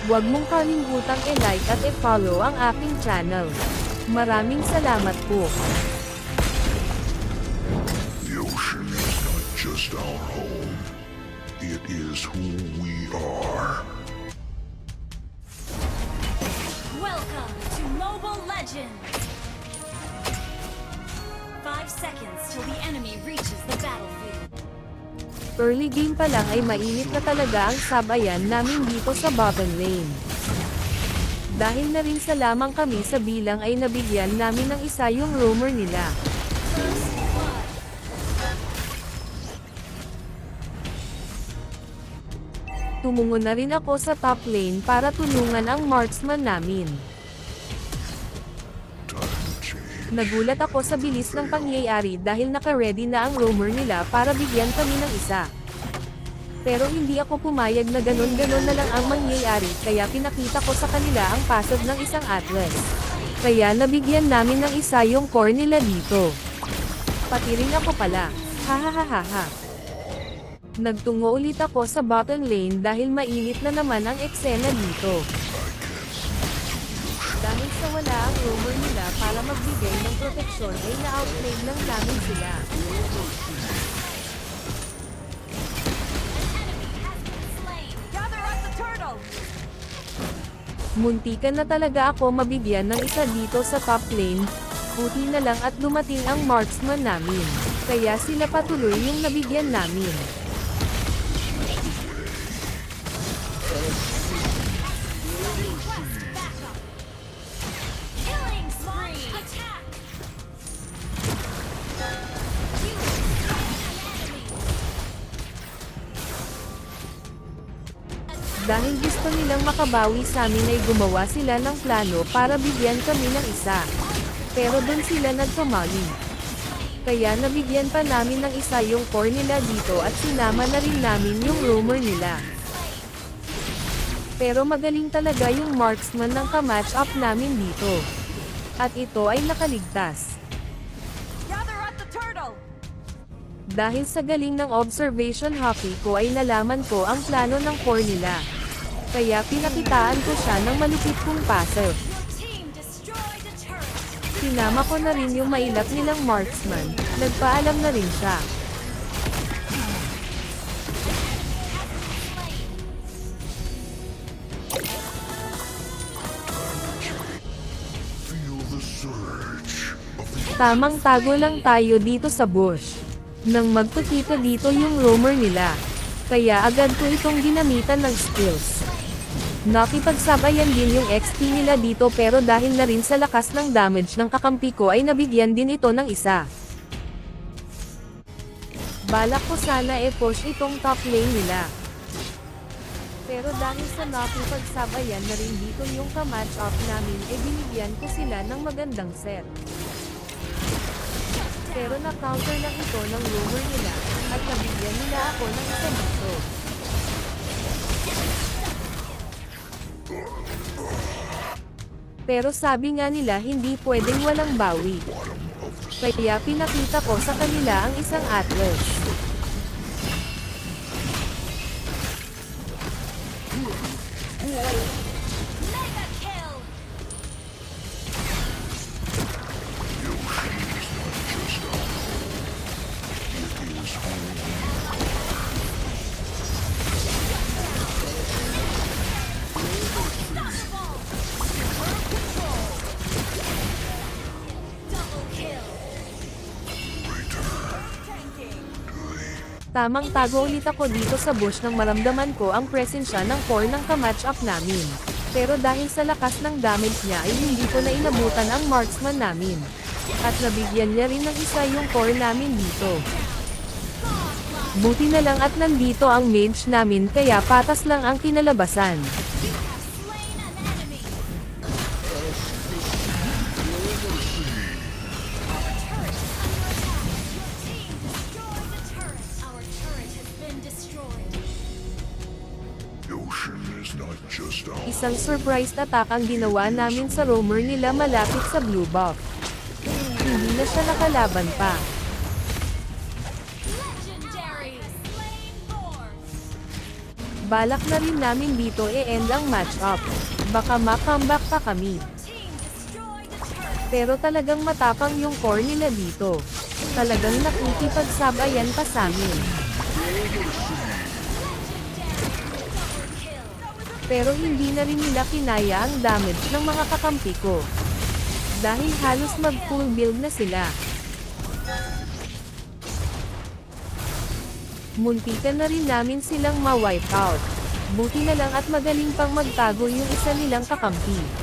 Huwag mong kalimutang i-like at i-follow ang aking channel. Maraming salamat po. The ocean is not just our home. It is who we are. Welcome to Mobile Legends! 5 seconds till the enemy reaches the battlefield. Early game pa lang ay mainit na talaga ang sabayan namin dito sa bottom lane. Dahil na rin sa lamang kami sa bilang ay nabigyan namin ng isa yung roamer nila. Tumungo na rin ako sa top lane para tulungan ang marksman namin. Nagulat ako sa bilis ng pangyayari dahil naka-ready na ang roamer nila para bigyan kami ng isa. Pero hindi ako pumayag na ganon-ganon na lang ang mangyayari kaya pinakita ko sa kanila ang passive ng isang Atlas. Kaya nabigyan namin ng isa yung core nila dito. Pati rin ako pala. Hahaha. Nagtungo ulit ako sa bottom lane dahil mainit na naman ang eksena dito. Dahil sa wala ang roamer nila para magbigay ng proteksyon ay na-outplay lang namin sila. Muntikan na talaga ako mabigyan ng isa dito sa top lane, buti na lang at dumating ang marksman namin. Kaya sila patuloy yung nabigyan namin. Dahil gusto nilang makabawi sa amin ay gumawa sila ng plano para bigyan kami ng isa. Pero doon sila nagkamali. Kaya nabigyan pa namin ng isa yung core nila dito at sinama na rin namin yung roamer nila. Pero magaling talaga yung marksman ng ka-match up namin dito. At ito ay nakaligtas. Dahil sa galing ng observation hockey ko ay nalaman ko ang plano ng core nila. Kaya pinakitaan ko siya ng malupit kong passive. Sinama ko na rin yung mailap nilang marksman, nagpaalam na rin siya. Tamang tago lang tayo dito sa bush. Nang magpakita dito yung roamer nila. Kaya agad ko itong ginamitan ng skills. Nakipagsabayan din yung XP nila dito pero dahil na rin sa lakas ng damage ng kakampi ko ay nabigyan din ito ng isa. Balak ko sana push itong top lane nila. Pero dahil sa nakipagsabayan na rin dito yung ka-match up namin binigyan ko sila ng magandang set. Pero na-counter lang ito ng roamer nila, at nabigyan nila ako ng isa dito. Pero sabi nga nila hindi pwedeng walang bawi. Kaya pinakita ko sa kanila ang isang Atlas. Tamang tago ulit ako dito sa bush nang maramdaman ko ang presensya ng core ng ka-match up namin. Pero dahil sa lakas ng damage niya ay hindi ko na inabutan ang marksman namin. At nabigyan niya rin ng isa yung core namin dito. Buti na lang at nandito ang mage namin kaya patas lang ang kinalabasan. Isang surprise attack ang ginawa namin sa roamer nila malapit sa blue buff. Hindi na siya nakalaban pa. Balak na rin namin dito e-end ang match-up. Baka ma-comeback pa kami. Team destroyed a turret. Pero talagang matapang yung core nila dito. Talagang nakikipagsabayan pa sa amin. Pero hindi na rin nila kinaya ang damage ng mga kakampi ko. Dahil halos mag-full build na sila. Muntikan na rin namin silang ma-wipe out. Buti na lang at magaling pang magtago yung isa nilang kakampi.